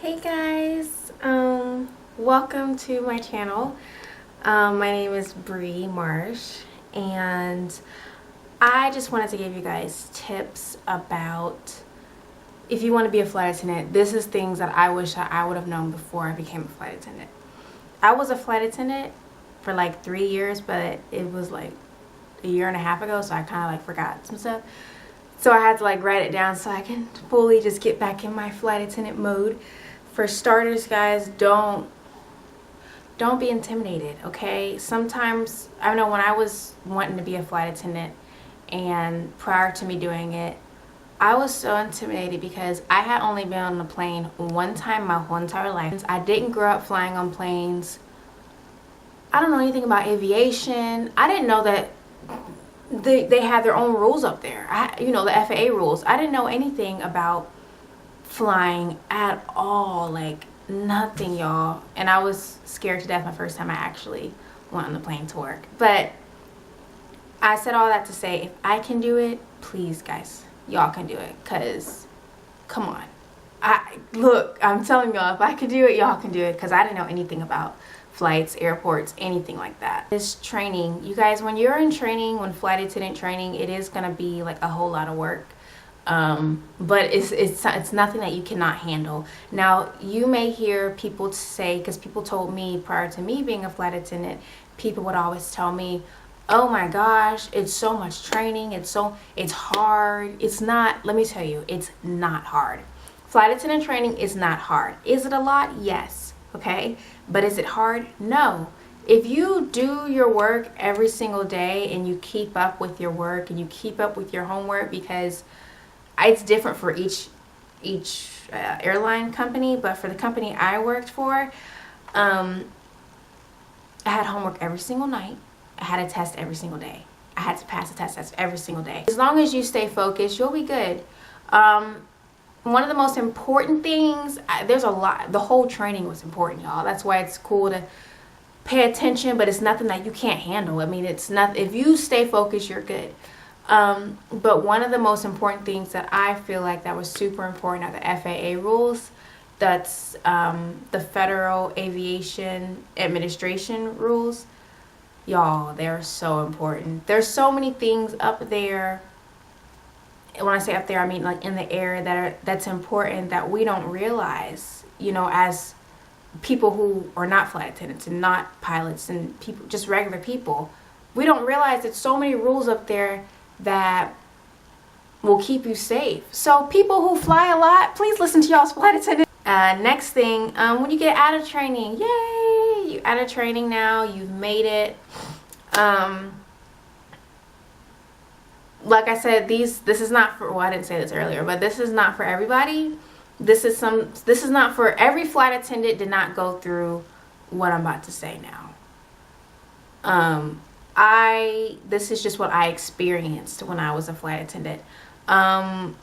Hey guys, welcome to my channel. My name is Bree Marsh, and I just wanted to give you guys tips about if you want to be a flight attendant. This is things that I wish I would have known before I became a flight attendant. I was a flight attendant for like 3 years, but it was like a year and a half ago, so I kind of like forgot some stuff. So I had to like write it down so I can fully just get back in my flight attendant mode. For starters, guys, don't be intimidated, okay? Sometimes, I know when I was wanting to be a flight attendant and prior to me doing it, I was so intimidated because I had only been on a plane one time my whole entire life. I didn't grow up flying on planes. I don't know anything about aviation. I didn't know that they had their own rules up there. The FAA rules. I didn't know anything about flying at all, like nothing, y'all. And I was scared to death my first time I actually went on the plane to work. But I said all that to say, if I can do it, please guys, y'all can do it, because come on. I'm telling y'all, if I could do it, y'all can do it, because I didn't know anything about flights, airports, anything like that. This training, you guys, when you're in training, when flight attendant training, it is going to be like a whole lot of work. But it's nothing that you cannot handle. Now, you may hear people say, because people told me prior to me being a flight attendant, people would always tell me, oh my gosh, it's so much training, it's hard. It's not. Let me tell you, it's not hard. Flight attendant training is not hard. Is it a lot? Yes. Okay. But is it hard? No. If you do your work every single day and you keep up with your work and you keep up with your homework, because it's different for each airline company, but for the company I worked for, I had homework every single night. I had a test every single day. I had to pass a test every single day. As long as you stay focused, you'll be good. One of the most important things, there's a lot, the whole training was important, y'all. That's why it's cool to pay attention, but it's nothing that you can't handle. I mean, it's not, if you stay focused, you're good. But one of the most important things that I feel like that was super important are the FAA rules. That's the Federal Aviation Administration rules. Y'all, they're so important. There's so many things up there. When I say up there, I mean like in the air that's important that we don't realize, as people who are not flight attendants and not pilots and people, just regular people. We don't realize that so many rules up there that will keep you safe. So people who fly a lot, please listen to y'all's flight attendant. Next thing, when you get out of training, yay, you out of training now, you've made it. Like I said, this is not for, well, I didn't say this earlier, but this is not for everybody. This is not for every flight attendant. Did not go through what I'm about to say now. This is just what I experienced when I was a flight attendant. I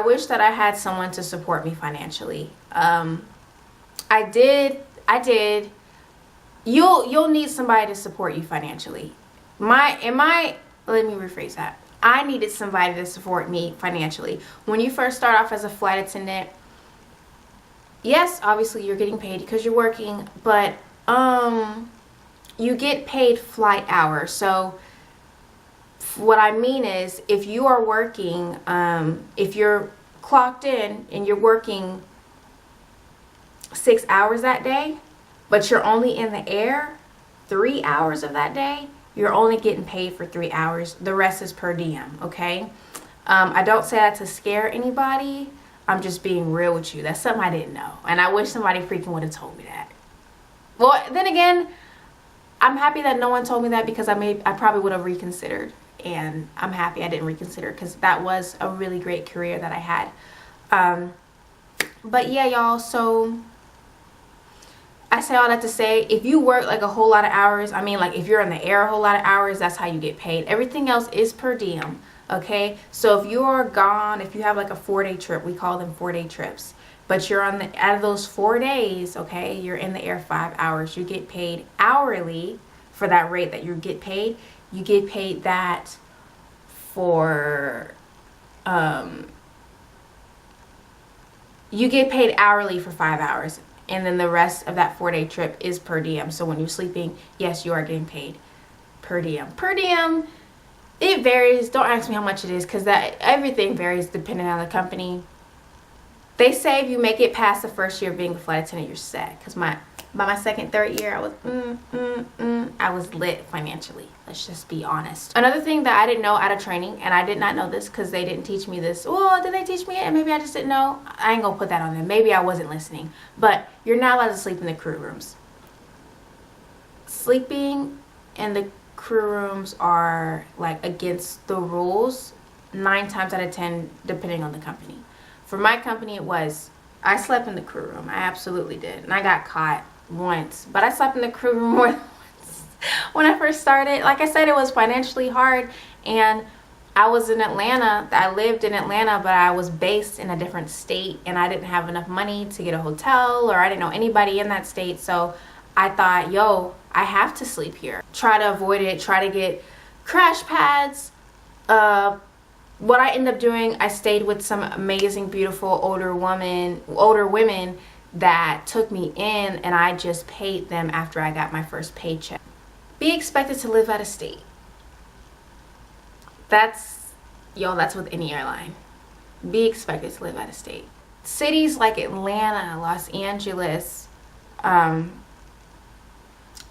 wish that I had someone to support me financially. I did. You'll need somebody to support you financially. Let me rephrase that. I needed somebody to support me financially. When you first start off as a flight attendant, yes, obviously you're getting paid because you're working, but you get paid flight hours. So what I mean is, if you are working, if you're clocked in and you're working 6 hours that day, but you're only in the air 3 hours of that day, you're only getting paid for 3 hours. The rest is per diem, okay? I don't say that to scare anybody. I'm just being real with you. That's something I didn't know, and I wish somebody freaking would have told me that. Well, then again, I'm happy that no one told me that, because I probably would have reconsidered, and I'm happy I didn't reconsider, because that was a really great career that I had. But yeah, y'all, so I say all that to say, if you work like a whole lot of hours, I mean, like if you're in the air a whole lot of hours, that's how you get paid. Everything else is per diem, okay? So if you are gone, if you have like a 4-day trip, we call them 4-day trips, but you're out of those 4 days, okay, you're in the air 5 hours, you get paid hourly for that rate that you get paid. You get paid that for you get paid hourly for 5 hours, and then the rest of that 4-day trip is per diem. So when you're sleeping, yes, you are getting paid per diem. Per diem, it varies. Don't ask me how much it is, because that everything varies depending on the company. They say if you make it past the first year of being a flight attendant, you're set. Because by my second, third year, I was lit financially. Let's just be honest. Another thing that I didn't know out of training, and I did not know this because they didn't teach me this. Well, did they teach me it? And maybe I just didn't know. I ain't gonna put that on them. Maybe I wasn't listening. But you're not allowed to sleep in the crew rooms. Sleeping in the crew rooms are like against the rules 9 times out of 10, depending on the company. For my company, I slept in the crew room. I absolutely did. And I got caught once. But I slept in the crew room more than once when I first started. Like I said, it was financially hard. And I was in Atlanta. I lived in Atlanta, but I was based in a different state. And I didn't have enough money to get a hotel, or I didn't know anybody in that state. So I thought, yo, I have to sleep here. Try to avoid it. Try to get crash pads. What I ended up doing, I stayed with some amazing, beautiful older women that took me in, and I just paid them after I got my first paycheck. Be expected to live out of state. That's with any airline. Be expected to live out of state. Cities like Atlanta, Los Angeles,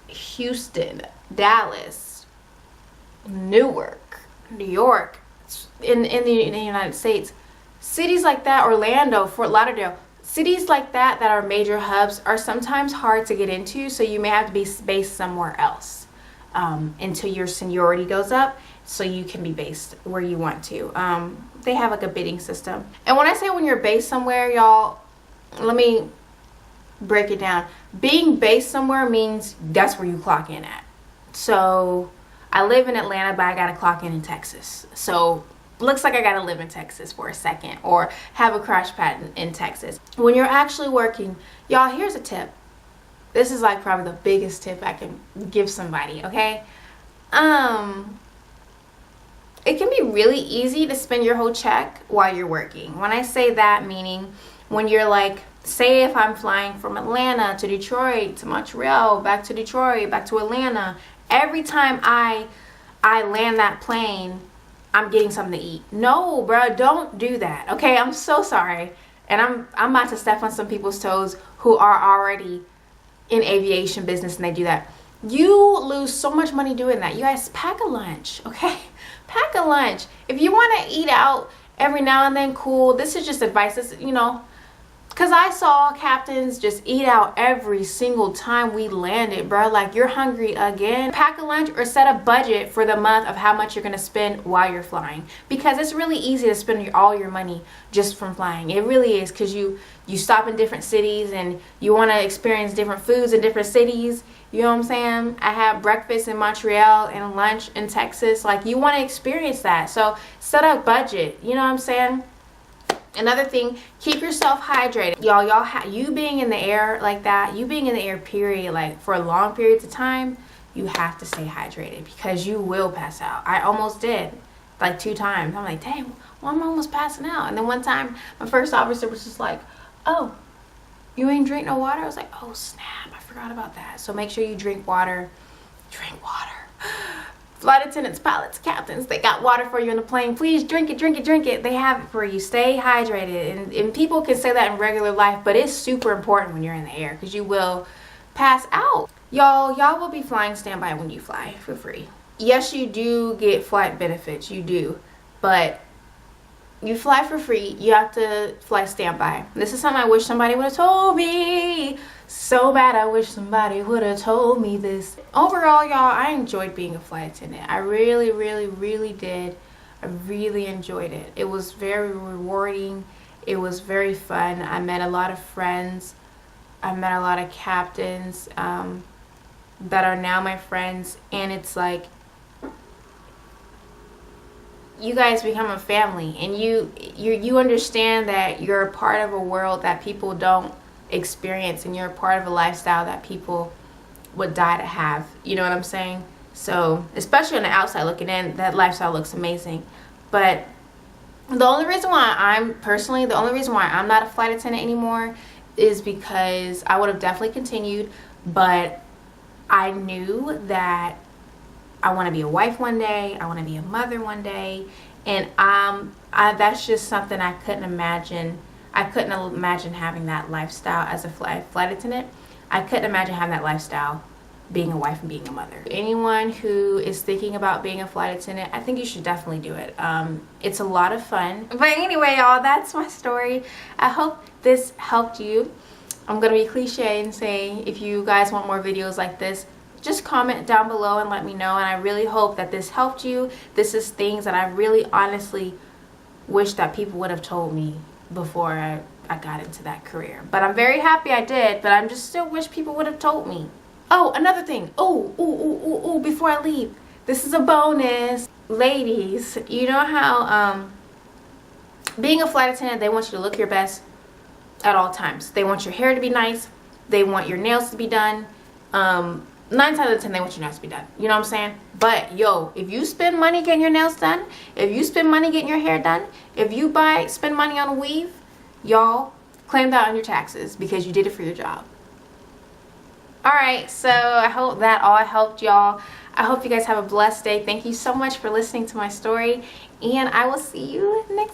Houston, Dallas, Newark, New York, in the United States, cities like that, Orlando, Fort Lauderdale, cities like that are major hubs are sometimes hard to get into, so you may have to be based somewhere else until your seniority goes up, so you can be based where you want to. They have like a bidding system. And when I say when you're based somewhere, y'all, let me break it down. Being based somewhere means that's where you clock in at. So I live in Atlanta, but I gotta clock in Texas. So looks like I gotta live in Texas for a second, or have a crash pad in Texas. When you're actually working, y'all, here's a tip. This is like probably the biggest tip I can give somebody, okay? It can be really easy to spend your whole check while you're working. When I say that, meaning when you're like, say if I'm flying from Atlanta to Detroit to Montreal, back to Detroit, back to Atlanta, every time I land that plane, I'm getting something to eat. No, bro, don't do that. Okay, I'm so sorry. And I'm about to step on some people's toes who are already in aviation business and they do that. You lose so much money doing that. You guys, pack a lunch, okay? Pack a lunch. If you want to eat out every now and then, cool. This is just advice. This, because I saw captains just eat out every single time we landed, bro. Like, you're hungry again. Pack a lunch or set a budget for the month of how much you're going to spend while you're flying. Because it's really easy to spend all your money just from flying. It really is, because you stop in different cities and you want to experience different foods in different cities. You know what I'm saying? I had breakfast in Montreal and lunch in Texas. Like, you want to experience that. So set a budget. You know what I'm saying? Another thing, keep yourself hydrated. You being in the air like that, you being in the air period, like for long periods of time, you have to stay hydrated because you will pass out. I almost did, like 2 times. I'm like, dang, well, I'm almost passing out. And then one time, my first officer was just like, oh, you ain't drink no water? I was like, oh, snap, I forgot about that. So make sure you drink water. Drink water. Flight attendants, pilots, captains, they got water for you in the plane. Please drink it, drink it, drink it. They have it for you. Stay hydrated. And people can say that in regular life, but it's super important when you're in the air because you will pass out. Y'all will be flying standby when you fly for free. Yes, you do get flight benefits. You do. But you fly for free. You have to fly standby. This is something I wish somebody would have told me. So bad, I wish somebody would have told me this. Overall, y'all, I enjoyed being a flight attendant. I really, really, really did. I really enjoyed it. It was very rewarding. It was very fun. I met a lot of friends. I met a lot of captains that are now my friends. And it's like, you guys become a family. And you understand that you're a part of a world that people don't experience, and you're a part of a lifestyle that people would die to have. You know what I'm saying? So especially on the outside looking in, that lifestyle looks amazing, but The only reason why I'm not a flight attendant anymore is because I would have definitely continued, but I knew that I want to be a wife one day, I want to be a mother one day, and that's just something I couldn't imagine. I couldn't imagine having that lifestyle as a flight attendant. I couldn't imagine having that lifestyle being a wife and being a mother. Anyone who is thinking about being a flight attendant, I think you should definitely do it. It's a lot of fun. But anyway, y'all, that's my story. I hope this helped you. I'm gonna be cliche and say, if you guys want more videos like this, just comment down below and let me know. And I really hope that this helped you. This is things that I really honestly wish that people would have told me before I got into that career. But I'm very happy I did, but I just still wish people would have told me. Oh, another thing. Before I leave, this is a bonus. Ladies, you know how being a flight attendant, they want you to look your best at all times. They want your hair to be nice. They want your nails to be done. 9 times out of 10, they want your nails to be done. You know what I'm saying? But yo, if you spend money getting your nails done, if you spend money getting your hair done, if you spend money on a weave, y'all claim that on your taxes because you did it for your job. Alright, so I hope that all helped y'all. I hope you guys have a blessed day. Thank you so much for listening to my story, and I will see you next week.